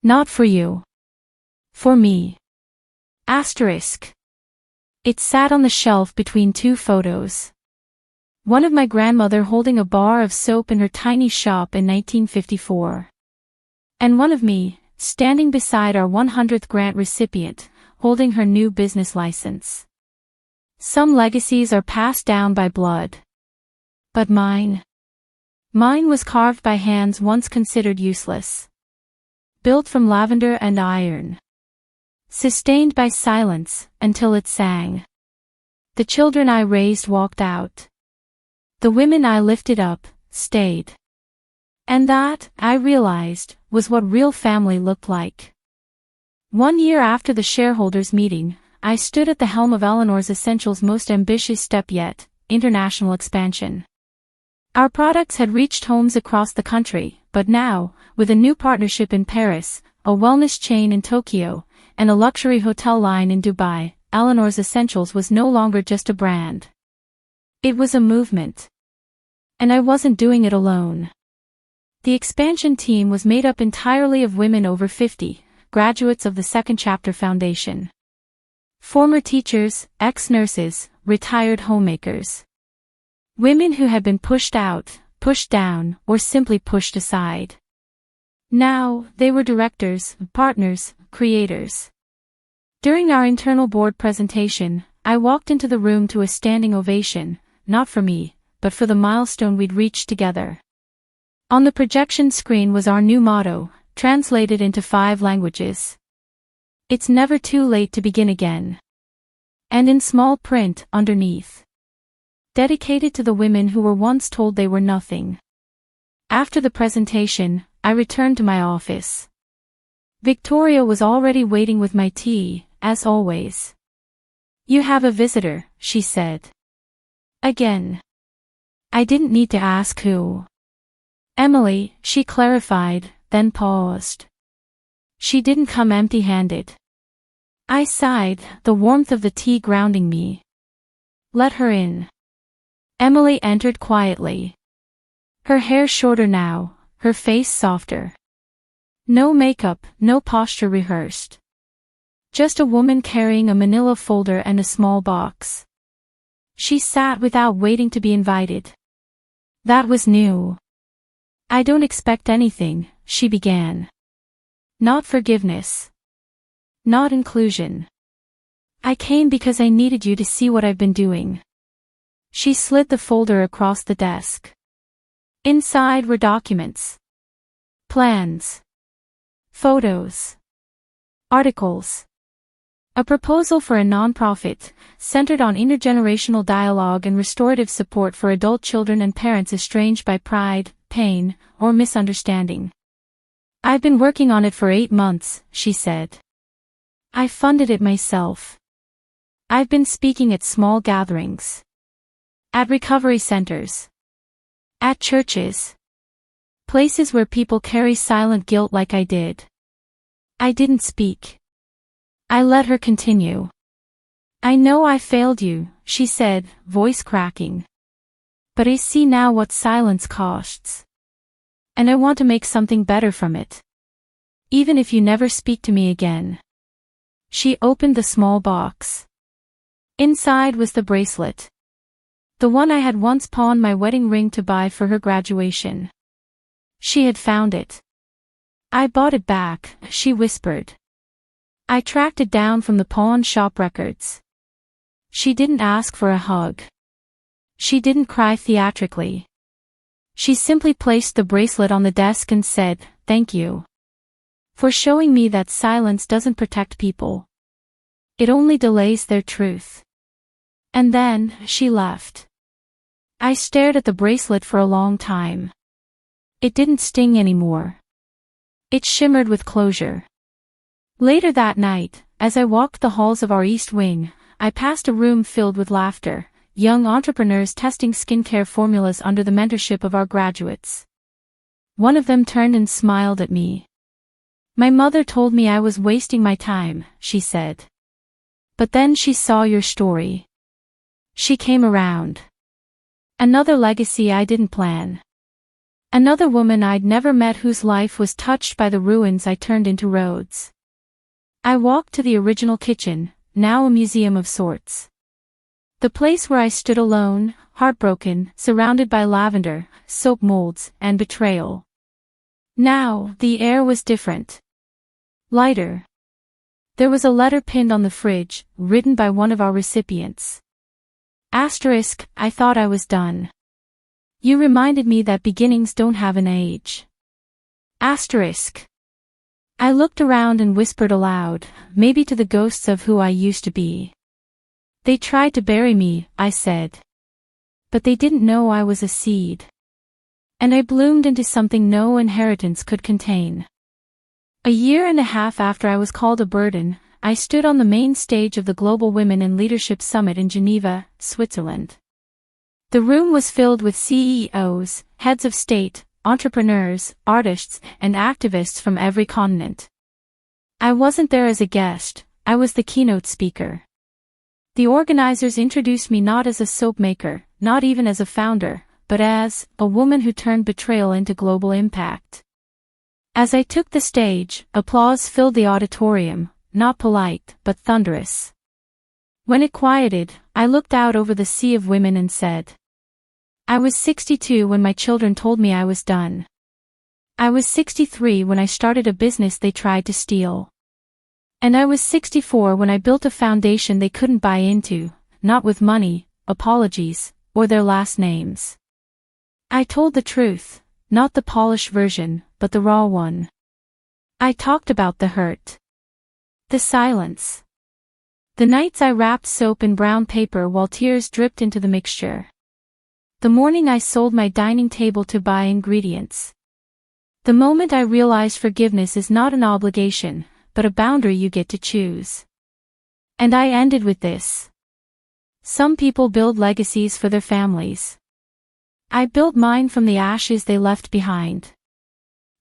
Speaker 1: Not for you. For me. Asterisk. It sat on the shelf between two photos. One of my grandmother holding a bar of soap in her tiny shop in 1954. And one of me, standing beside our 100th grant recipient, holding her new business license. Some legacies are passed down by blood. But mine was carved by hands once considered useless. Built from lavender and iron. Sustained by silence, until it sang. The children I raised walked out. The women I lifted up, stayed. And that, I realized, was what real family looked like. 1 year after the shareholders' meeting, I stood at the helm of Eleanor's Essentials' most ambitious step yet, international expansion. Our products had reached homes across the country, but now, with a new partnership in Paris, a wellness chain in Tokyo, and a luxury hotel line in Dubai, Eleanor's Essentials was no longer just a brand. It was a movement. And I wasn't doing it alone. The expansion team was made up entirely of women over 50, graduates of the Second Chapter Foundation. Former teachers, ex-nurses, retired homemakers. Women who had been pushed out, pushed down, or simply pushed aside. Now, they were directors, partners, creators. During our internal board presentation, I walked into the room to a standing ovation, not for me, but for the milestone we'd reached together. On the projection screen was our new motto, translated into 5 languages. It's never too late to begin again. And in small print, underneath. Dedicated to the women who were once told they were nothing. After the presentation, I returned to my office. Victoria was already waiting with my tea, as always. You have a visitor, she said. Again. I didn't need to ask who. Emily, she clarified, then paused. She didn't come empty-handed. I sighed, the warmth of the tea grounding me. Let her in. Emily entered quietly. Her hair shorter now, her face softer. No makeup, no posture rehearsed. Just a woman carrying a manila folder and a small box. She sat without waiting to be invited. That was new. "I don't expect anything," she began. "Not forgiveness. Not inclusion. I came because I needed you to see what I've been doing." She slid the folder across the desk. Inside were documents. Plans. Photos. Articles. A proposal for a nonprofit, centered on intergenerational dialogue and restorative support for adult children and parents estranged by pride, pain, or misunderstanding. "I've been working on it for 8 months, she said. "I funded it myself. I've been speaking at small gatherings. At recovery centers. At churches. Places where people carry silent guilt like I did. I didn't speak. I let her continue. "I know I failed you," she said, voice cracking. "But I see now what silence costs. And I want to make something better from it. Even if you never speak to me again." She opened the small box. Inside was the bracelet. The one I had once pawned my wedding ring to buy for her graduation. She had found it. "I bought it back," she whispered. "I tracked it down from the pawn shop records." She didn't ask for a hug. She didn't cry theatrically. She simply placed the bracelet on the desk and said, "Thank you. For showing me that silence doesn't protect people. It only delays their truth." And then, she left. I stared at the bracelet for a long time. It didn't sting anymore. It shimmered with closure. Later that night, as I walked the halls of our East Wing, I passed a room filled with laughter, young entrepreneurs testing skincare formulas under the mentorship of our graduates. One of them turned and smiled at me. "My mother told me I was wasting my time," she said. "But then she saw your story. She came around." Another legacy I didn't plan. Another woman I'd never met whose life was touched by the ruins I turned into roads. I walked to the original kitchen, now a museum of sorts. The place where I stood alone, heartbroken, surrounded by lavender, soap molds, and betrayal. Now, the air was different. Lighter. There was a letter pinned on the fridge, written by one of our recipients. Asterisk, "I thought I was done. You reminded me that beginnings don't have an age." Asterisk. I looked around and whispered aloud, maybe to the ghosts of who I used to be. "They tried to bury me," I said. "But they didn't know I was a seed. And I bloomed into something no inheritance could contain." A year and a half after I was called a burden, I stood on the main stage of the Global Women in Leadership Summit in Geneva, Switzerland. The room was filled with CEOs, heads of state, entrepreneurs, artists, and activists from every continent. I wasn't there as a guest, I was the keynote speaker. The organizers introduced me not as a soap maker, not even as a founder, but as a woman who turned betrayal into global impact. As I took the stage, applause filled the auditorium, not polite, but thunderous. When it quieted, I looked out over the sea of women and said, "I was 62 when my children told me I was done. I was 63 when I started a business they tried to steal. And I was 64 when I built a foundation they couldn't buy into, not with money, apologies, or their last names. I told the truth, not the polished version, but the raw one. I talked about the hurt. The silence. The nights I wrapped soap in brown paper while tears dripped into the mixture. The morning I sold my dining table to buy ingredients. The moment I realized forgiveness is not an obligation, but a boundary you get to choose. And I ended with this. Some people build legacies for their families. I built mine from the ashes they left behind.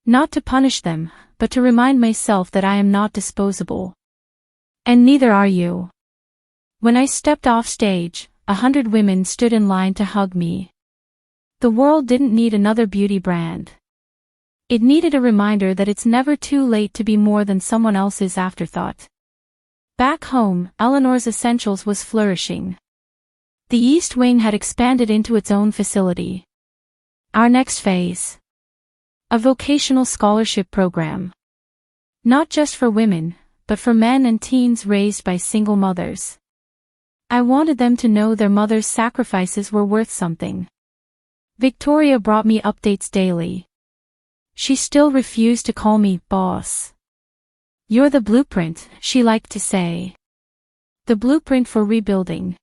Speaker 1: Not to punish them, but to remind myself that I am not disposable. And neither are you. When I stepped off stage, 100 women stood in line to hug me. The world didn't need another beauty brand. It needed a reminder that it's never too late to be more than someone else's afterthought. Back home, Eleanor's Essentials was flourishing. The East Wing had expanded into its own facility. Our next phase. A vocational scholarship program. Not just for women, but for men and teens raised by single mothers. I wanted them to know their mother's sacrifices were worth something. Victoria brought me updates daily. She still refused to call me boss. You're the blueprint, she liked to say. The blueprint for rebuilding.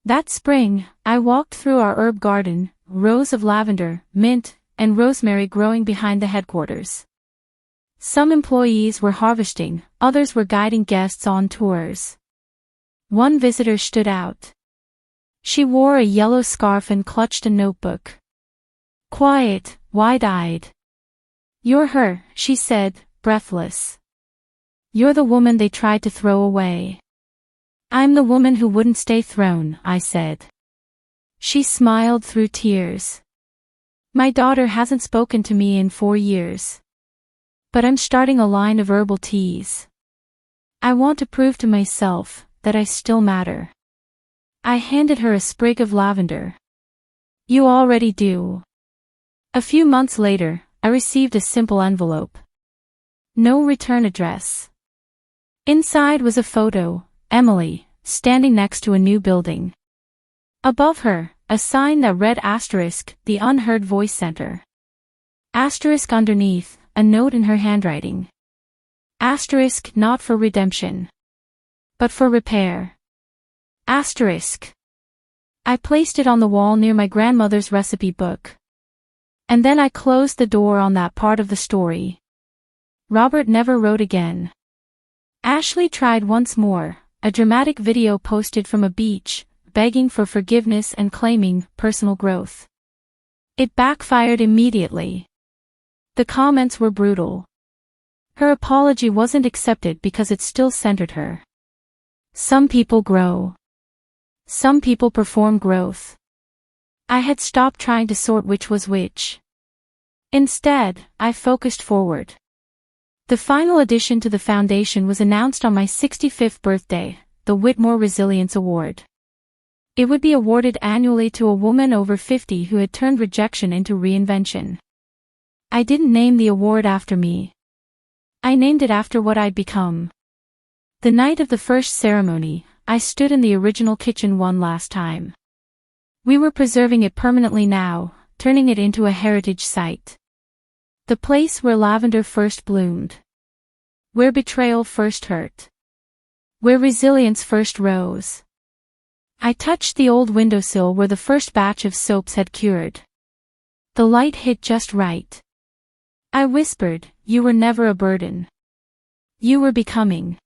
Speaker 1: That spring, I walked through our herb garden, rows of lavender, mint, and rosemary growing behind the headquarters. Some employees were harvesting, others were guiding guests on tours. One visitor stood out. She wore a yellow scarf and clutched a notebook. Quiet, wide-eyed. You're her, she said, breathless. You're the woman they tried to throw away. I'm the woman who wouldn't stay thrown, I said. She smiled through tears. My daughter hasn't spoken to me in 4 years. But I'm starting a line of herbal teas. I want to prove to myself that I still matter. I handed her a sprig of lavender. You already do. A few months later, I received a simple envelope. No return address. Inside was a photo, Emily, standing next to a new building. Above her, a sign that read *, the Unheard Voice Center. * underneath, a note in her handwriting. * not for redemption. But for repair. *. I placed it on the wall near my grandmother's recipe book. And then I closed the door on that part of the story. Robert never wrote again. Ashley tried once more, a dramatic video posted from a beach, begging for forgiveness and claiming personal growth. It backfired immediately. The comments were brutal. Her apology wasn't accepted because it still centered her. Some people grow. Some people perform growth. I had stopped trying to sort which was which. Instead, I focused forward. The final addition to the foundation was announced on my 65th birthday, the Whitmore Resilience Award. It would be awarded annually to a woman over 50 who had turned rejection into reinvention. I didn't name the award after me. I named it after what I'd become. The night of the first ceremony, I stood in the original kitchen one last time. We were preserving it permanently now, turning it into a heritage site. The place where lavender first bloomed. Where betrayal first hurt. Where resilience first rose. I touched the old windowsill where the first batch of soaps had cured. The light hit just right. I whispered, you were never a burden. You were becoming.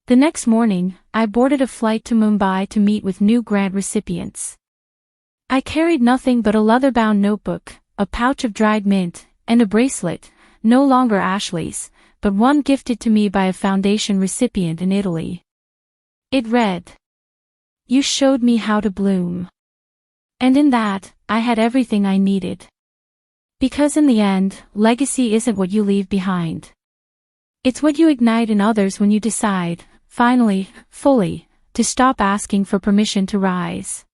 Speaker 1: The next morning, I boarded a flight to Mumbai to meet with new grant recipients. I carried nothing but a leather-bound notebook, a pouch of dried mint, and a bracelet, no longer Ashley's, but one gifted to me by a foundation recipient in Italy. It read, "You showed me how to bloom." And in that, I had everything I needed. Because in the end, legacy isn't what you leave behind. It's what you ignite in others when you decide, finally, fully, to stop asking for permission to rise.